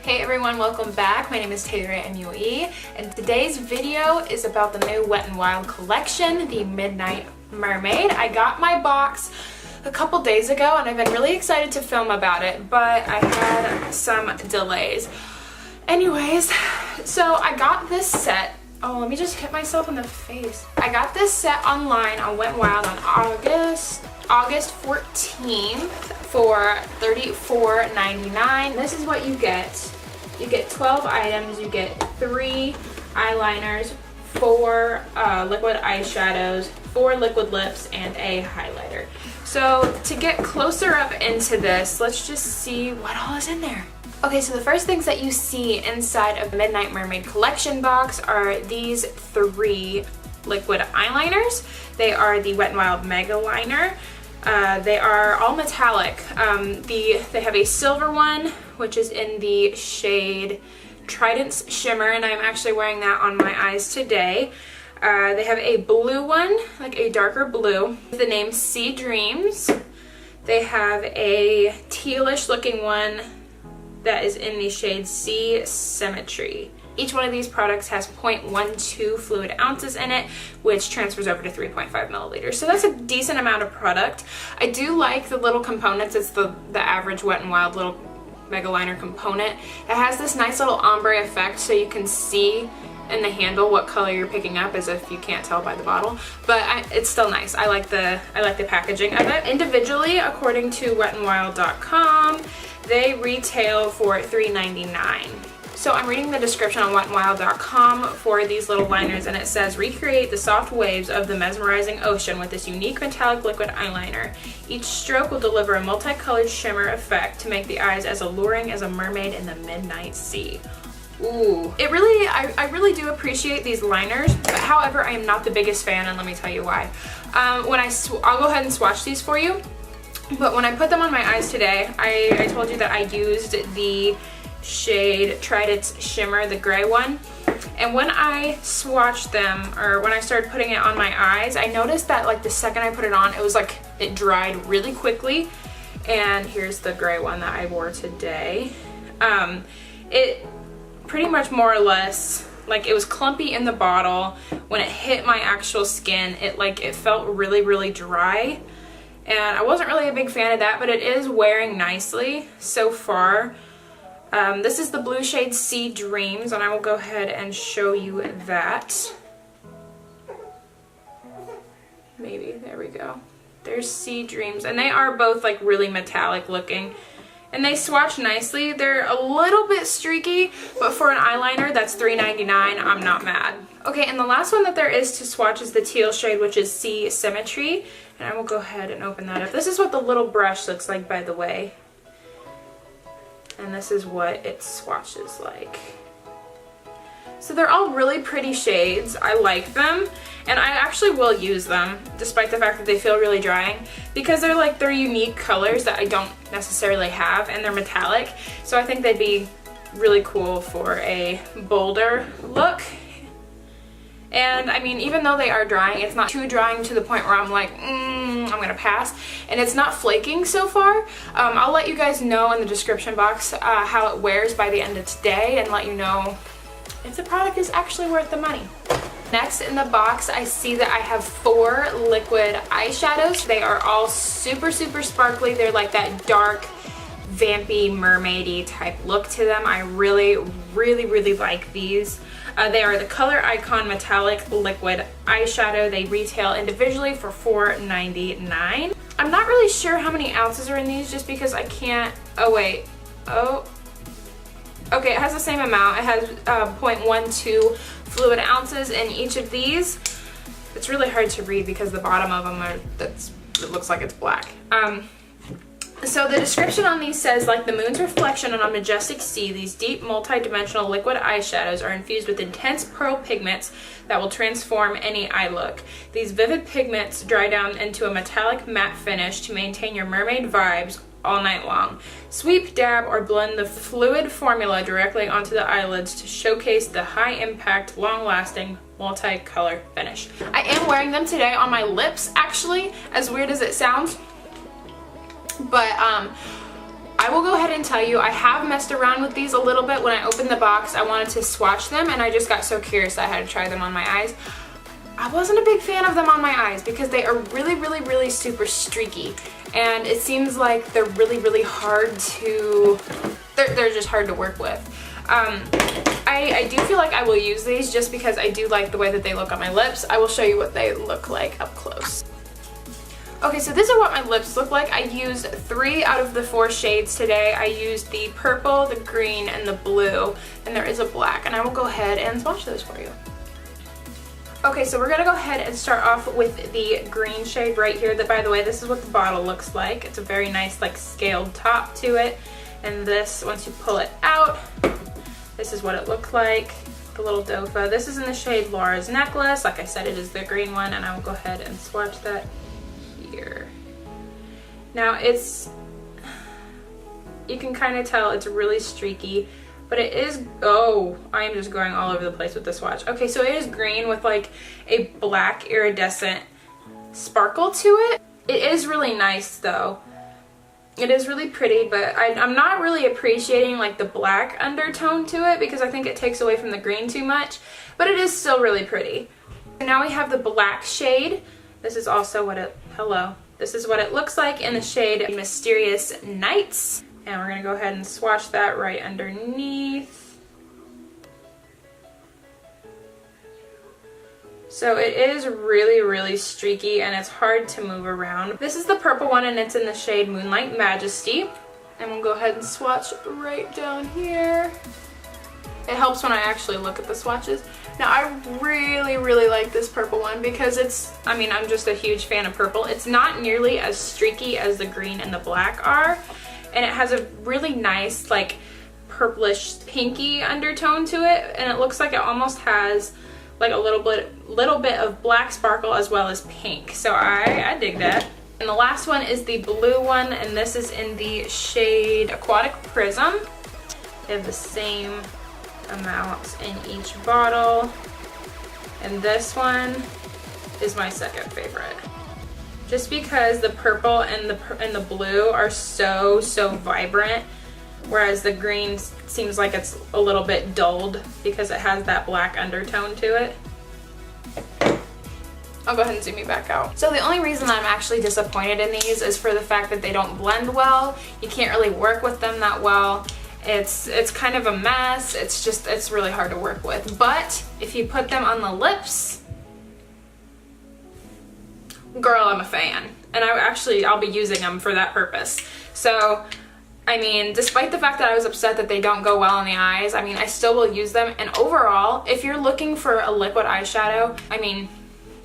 Hey everyone, welcome back. My name is Taylor MUE, and today's video is about the new Wet n Wild collection, the Midnight Mermaid. I got my box a couple days ago and I've been really excited to film about it, but I had some delays. Anyways, so I got this set. Oh, let me just hit myself in the face. I got this set online on Wet n Wild on August 14th for $34.99. This is what you get. You get 12 items, you get 3 eyeliners, 4 liquid eyeshadows, 4 liquid lips, and a highlighter. So to get closer up into this, let's just see what all is in there. Okay, so the first things that you see inside of the Midnight Mermaid collection box are these 3 liquid eyeliners. They are the Wet n Wild MegaLiner. They are all metallic. They have a silver one, which is in the shade Trident's Shimmer, and I'm actually wearing that on my eyes today. They have a blue one, like a darker blue, with the name Sea Dreams. They have a tealish looking one that is in the shade Sea Symmetry. Each one of these products has 0.12 fluid ounces in it, which transfers over to 3.5 milliliters. So that's a decent amount of product. I do like the little components. It's the average Wet n Wild little MegaLiner component. It has this nice little ombre effect, so you can see in the handle what color you're picking up, as if you can't tell by the bottle. But it's still nice. I like the packaging of it. Individually, according to wetandwild.com, they retail for $3.99. So I'm reading the description on wetandwild.com for these little liners, and it says, recreate the soft waves of the mesmerizing ocean with this unique metallic liquid eyeliner. Each stroke will deliver a multicolored shimmer effect to make the eyes as alluring as a mermaid in the midnight sea. Ooh. I really do appreciate these liners, but however, I am not the biggest fan, and let me tell you why. I'll go ahead and swatch these for you, but when I put them on my eyes today, I told you that I used the shade Trident's Shimmer, the gray one, and when I swatched them, or when I started putting it on my eyes, I noticed that like the second I put it on, it was like it dried really quickly. And here's the gray one that I wore today. It pretty much more or less, like, it was clumpy in the bottle. When it hit my actual skin, it felt really dry, and I wasn't really a big fan of that, but it is wearing nicely so far. This is the blue shade Sea Dreams, and I will go ahead and show you that. Maybe, there we go. There's Sea Dreams, and they are both like really metallic looking, and they swatch nicely. They're a little bit streaky, but for an eyeliner that's $3.99, I'm not mad. Okay, and the last one that there is to swatch is the teal shade, which is Sea Symmetry, and I will go ahead and open that up. This is what the little brush looks like, by the way. And this is what it swatches like. So they're all really pretty shades. I like them, and I actually will use them, despite the fact that they feel really drying, because they're unique colors that I don't necessarily have, and they're metallic. So I think they'd be really cool for a bolder look. And I mean, even though they are drying, it's not too drying to the point where I'm like, I'm gonna pass. And it's not flaking so far. I'll let you guys know in the description box how it wears by the end of today, and let you know if the product is actually worth the money. Next in the box, I see that I have 4 liquid eyeshadows. They are all super sparkly. They're like that dark, vampy, mermaidy type look to them. I really like these. They are the Color Icon Metallic Liquid Eyeshadow. They retail individually for $4.99. I'm not really sure how many ounces are in these, just because I can't, okay, it has the same amount. It has 0.12 fluid ounces in each of these. It's really hard to read because the bottom of them it looks like it's black. So the description on these says, like the moon's reflection on a majestic sea, these deep multi-dimensional liquid eyeshadows are infused with intense pearl pigments that will transform any eye look. These vivid pigments dry down into a metallic matte finish to maintain your mermaid vibes all night long. Sweep, dab, or blend the fluid formula directly onto the eyelids to showcase the high-impact, long-lasting, multi-color finish. I am wearing them today on my lips, actually, as weird as it sounds. But I will go ahead and tell you, I have messed around with these a little bit. When I opened the box, I wanted to swatch them, and I just got so curious that I had to try them on my eyes. I wasn't a big fan of them on my eyes because they are really super streaky, and it seems like they're really hard to, they're just hard to work with. I do feel like I will use these just because I do like the way that they look on my lips. I will show you what they look like up close. Okay, so this is what my lips look like. I used 3 out of the 4 shades today. I used the purple, the green, and the blue, and there is a black, and I will go ahead and swatch those for you. Okay, so we're gonna go ahead and start off with the green shade right here. That, by the way, this is what the bottle looks like. It's a very nice, like, scaled top to it, and this, once you pull it out, this is what it looks like. The little dofa. This is in the shade Lara's Necklace. Like I said, it is the green one, and I will go ahead and swatch that here. Now it's, you can kind of tell it's really streaky, but it is, oh, I am just going all over the place with this swatch. Okay, so it is green with like a black iridescent sparkle to it. It is really nice though. It is really pretty, but I'm not really appreciating like the black undertone to it because I think it takes away from the green too much, but it is still really pretty. Now we have the black shade. This is also what it, hello. This is what it looks like in the shade Mysterious Nights. And we're gonna go ahead and swatch that right underneath. So it is really streaky and it's hard to move around. This is the purple one and it's in the shade Moonlight Majesty. And we'll go ahead and swatch right down here. It helps when I actually look at the swatches. Now I really like this purple one because it's, I mean, I'm just a huge fan of purple. It's not nearly as streaky as the green and the black are. And it has a really nice like purplish pinky undertone to it, and it looks like it almost has like a little bit of black sparkle as well as pink. So I dig that. And the last one is the blue one, and this is in the shade Aquatic Prism. They have the same amounts in each bottle, and this one is my second favorite. Just because the purple and the blue are so vibrant, whereas the green seems like it's a little bit dulled because it has that black undertone to it. I'll go ahead and zoom you back out. So the only reason I'm actually disappointed in these is for the fact that they don't blend well. You can't really work with them that well. It's kind of a mess. It's really hard to work with. But if you put them on the lips, girl, I'm a fan. And I'll be using them for that purpose. So, I mean, despite the fact that I was upset that they don't go well on the eyes, I mean, I still will use them. And overall, if you're looking for a liquid eyeshadow, I mean,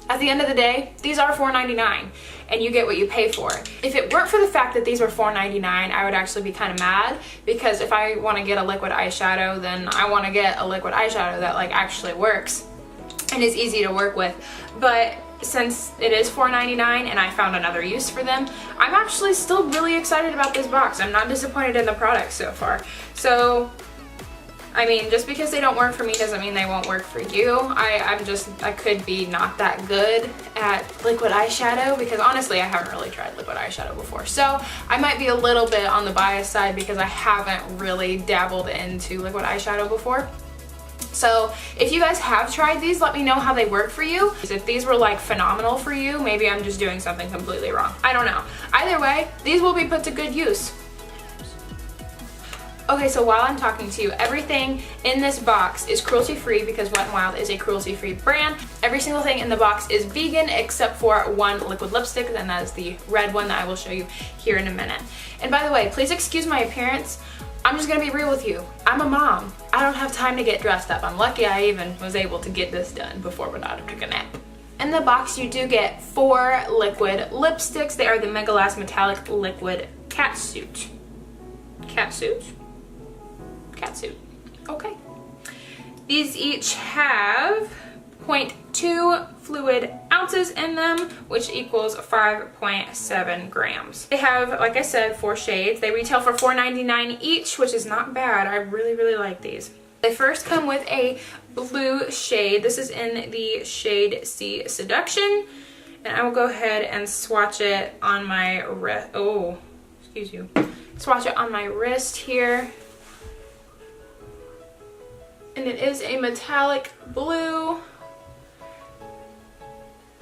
at the end of the day, these are $4.99 and you get what you pay for. If it weren't for the fact that these were $4.99, I would actually be kind of mad, because if I want to get a liquid eyeshadow, then I want to get a liquid eyeshadow that like actually works and is easy to work with. But since it is $4.99 and I found another use for them, I'm actually still really excited about this box. I'm not disappointed in the product so far. So, I mean, just because they don't work for me doesn't mean they won't work for you. I could be not that good at liquid eyeshadow, because honestly I haven't really tried liquid eyeshadow before. So I might be a little bit on the biased side because I haven't really dabbled into liquid eyeshadow before. So if you guys have tried these, let me know how they work for you. If these were like phenomenal for you, maybe I'm just doing something completely wrong. I don't know. Either way, these will be put to good use. Okay, so while I'm talking to you, everything in this box is cruelty-free because Wet n Wild is a cruelty-free brand. Every single thing in the box is vegan except for one liquid lipstick, and that is the red one that I will show you here in a minute. And by the way, please excuse my appearance. I'm just gonna be real with you. I'm a mom. I don't have time to get dressed up. I'm lucky I even was able to get this done before Bernardo took a nap. In the box, you do get 4 liquid lipsticks. They are the MegaLast Metallic Liquid Catsuit. Catsuit? Catsuit. Okay. These each have 0.2 fluid ounces in them, which equals 5.7 grams. They have, like I said, 4 shades. They retail for $4.99 each, which is not bad. I really like these. They first come with a blue shade. This is in the shade C Seduction, and I will go ahead and swatch it on my swatch it on my wrist here. And it is a metallic blue.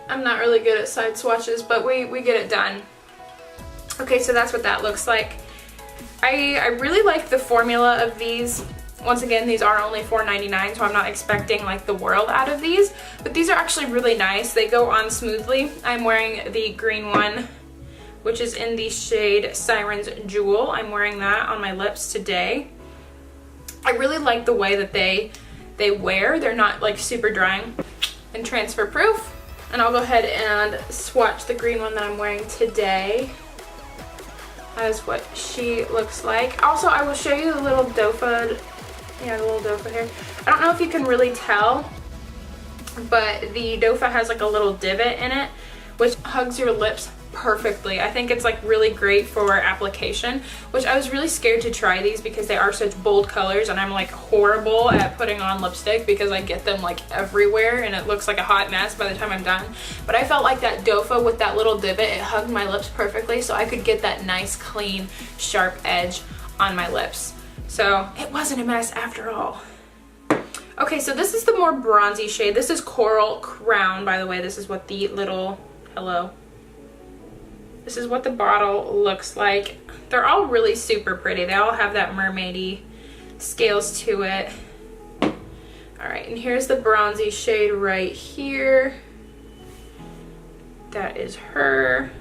I'm not really good at side swatches, but we get it done. Okay, so that's what that looks like. I really like the formula of these. Once again, these are only $4.99, so I'm not expecting like the world out of these, but these are actually really nice. They go on smoothly. I'm wearing the green one, which is in the shade Siren's Jewel. I'm wearing that on my lips today. I really like the way that they wear. They're not like super drying and transfer proof. And I'll go ahead and swatch the green one that I'm wearing today as what she looks like. Also, I will show you the little dofa. Yeah, the little dofa here. I don't know if you can really tell, but the dofa has like a little divot in it, which hugs your lips perfectly. I think it's like really great for application, which I was really scared to try these because they are such bold colors, and I'm like horrible at putting on lipstick because I get them like everywhere and it looks like a hot mess by the time I'm done. But I felt like that dofa with that little divot, it hugged my lips perfectly, so I could get that nice, clean, sharp edge on my lips. So it wasn't a mess after all. Okay, so this is the more bronzy shade. This is Coral Crown, by the way. This is what the little, hello. This is what the bottle looks like. They're all really super pretty. They all have that mermaidy scales to it. All right, and here's the bronzy shade right here. That is her.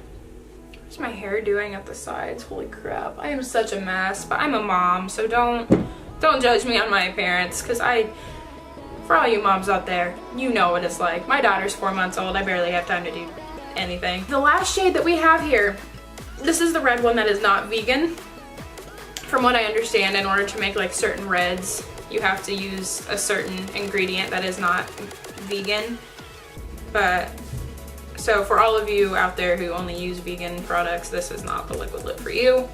What's my hair doing at the sides? Holy crap. I am such a mess, but I'm a mom, so don't judge me on my appearance, because for all you moms out there, you know what it's like. My daughter's 4 months old. I barely have time to do anything. The last shade that we have here, this is the red one that is not vegan. From what I understand, in order to make like certain reds, you have to use a certain ingredient that is not vegan. But so for all of you out there who only use vegan products, this is not the liquid lip for you.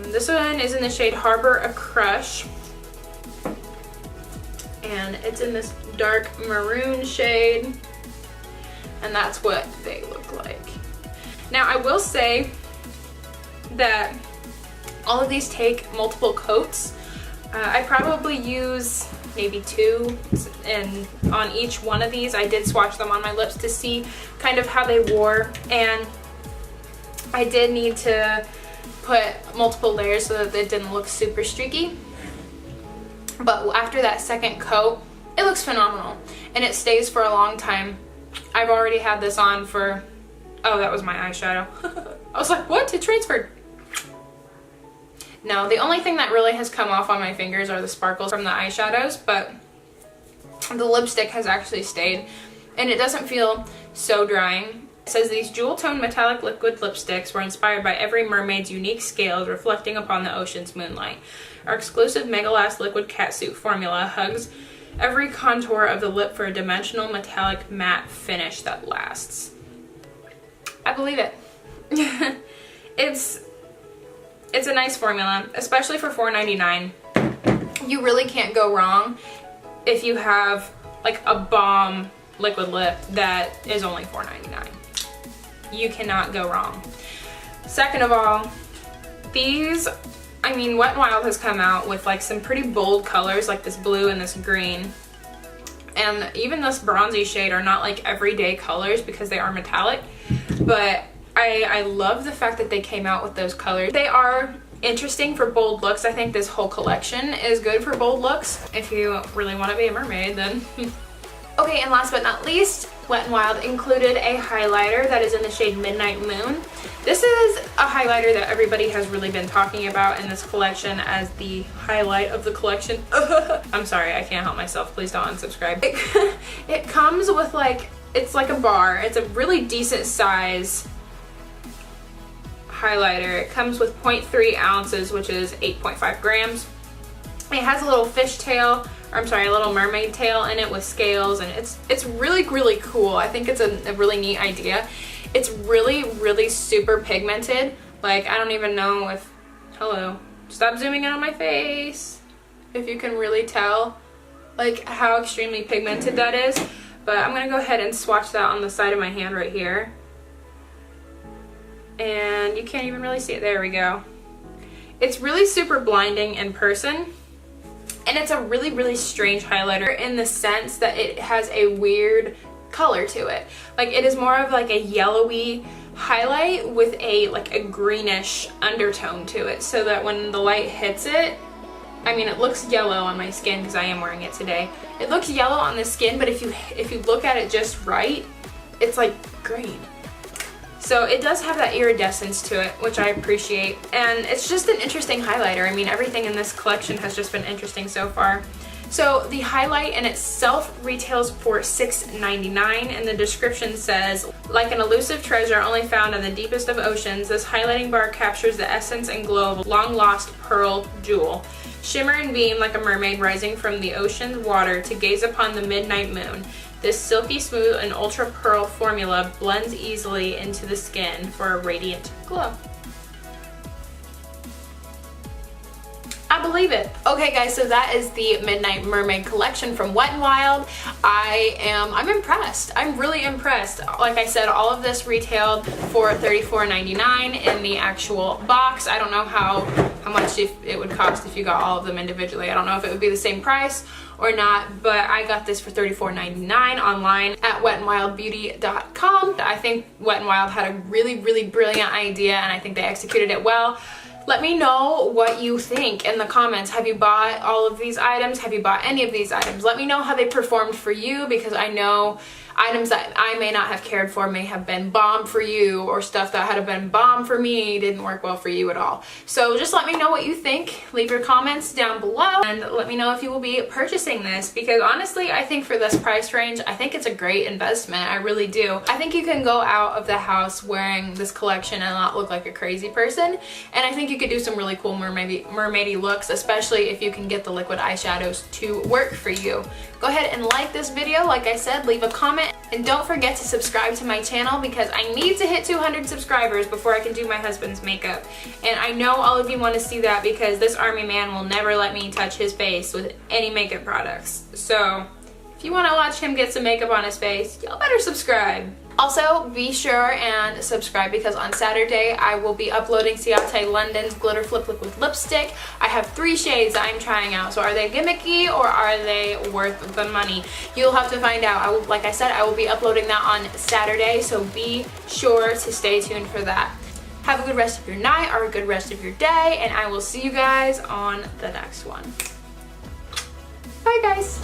This one is in the shade Harbor a Crush, and it's in this dark maroon shade, and that's what they look like. Now I will say that all of these take multiple coats. I probably use maybe 2 and on each one of these. I did swatch them on my lips to see kind of how they wore, and I did need to put multiple layers so that it didn't look super streaky. But after that second coat, it looks phenomenal and it stays for a long time. I've already had this on for, oh, that was my eyeshadow. I was like, what? It transferred. No, the only thing that really has come off on my fingers are the sparkles from the eyeshadows, but the lipstick has actually stayed, and it doesn't feel so drying. It says these jewel tone metallic liquid lipsticks were inspired by every mermaid's unique scales reflecting upon the ocean's moonlight. Our exclusive MegaLast liquid catsuit formula hugs every contour of the lip for a dimensional metallic matte finish that lasts. I believe it. It's a nice formula, especially for $4.99. You really can't go wrong if you have like a bomb liquid lip that is only $4.99. You cannot go wrong. Second of all, these, I mean, Wet n Wild has come out with like some pretty bold colors like this blue and this green. And even this bronzy shade are not like everyday colors because they are metallic, but I love the fact that they came out with those colors. They are interesting for bold looks. I think this whole collection is good for bold looks. If you really want to be a mermaid, then. Okay, and last but not least, Wet n Wild included a highlighter that is in the shade Midnight Moon. This is a highlighter that everybody has really been talking about in this collection as the highlight of the collection. I'm sorry, I can't help myself. Please don't unsubscribe. It comes with like, it's like a bar. It's a really decent size highlighter. It comes with 0.3 ounces, which is 8.5 grams. It has a little fishtail, or I'm sorry, a little mermaid tail in it with scales, and it's really, really cool. I think it's a really neat idea. It's really, really super pigmented. Like, I don't even know if, hello, stop zooming in on my face, if you can really tell like how extremely pigmented that is. But I'm gonna go ahead and swatch that on the side of my hand right here. And you can't even really see it. There we go. It's really super blinding in person. And it's a really, really strange highlighter in the sense that it has a weird color to it. Like, it is more of like a yellowy highlight with a like a greenish undertone to it, so that when the light hits it, I mean, it looks yellow on my skin because I am wearing it today. It looks yellow on the skin, but if you look at it just right, it's like green. So it does have that iridescence to it, which I appreciate. And it's just an interesting highlighter. I mean, everything in this collection has just been interesting so far. So the highlight in itself retails for $6.99, and the description says, like an elusive treasure only found in the deepest of oceans, this highlighting bar captures the essence and glow of a long-lost pearl jewel. Shimmer and beam like a mermaid rising from the ocean's water to gaze upon the midnight moon. This silky smooth and ultra pearl formula blends easily into the skin for a radiant glow. I believe it. Okay guys, so that is the Midnight Mermaid collection from Wet n Wild. I'm impressed. I'm really impressed. Like I said, all of this retailed for $34.99 in the actual box. I don't know how much it would cost if you got all of them individually. I don't know if it would be the same price or not, but I got this for $34.99 online at wetandwildbeauty.com. I think Wet n Wild had a really, really brilliant idea, and I think they executed it well. Let me know what you think in the comments. Have you bought all of these items? Have you bought any of these items? Let me know how they performed for you, because I know items that I may not have cared for may have been bomb for you, or stuff that had been bomb for me didn't work well for you at all. So just let me know what you think. Leave your comments down below and let me know if you will be purchasing this, because honestly, I think for this price range, I think it's a great investment. I really do. I think you can go out of the house wearing this collection and not look like a crazy person, and I think you could do some really cool mermaidy looks, especially if you can get the liquid eyeshadows to work for you. Go ahead and like this video. Like I said, leave a comment, and don't forget to subscribe to my channel, because I need to hit 200 subscribers before I can do my husband's makeup. And I know all of you want to see that, because this army man will never let me touch his face with any makeup products. So if you want to watch him get some makeup on his face, y'all better subscribe. Also, be sure and subscribe, because on Saturday I will be uploading Ciate London's Glitter Flip Liquid Lipstick. I have 3 shades I'm trying out, so are they gimmicky or are they worth the money? You'll have to find out. Like I said, I will be uploading that on Saturday, so be sure to stay tuned for that. Have a good rest of your night or a good rest of your day, and I will see you guys on the next one. Bye guys!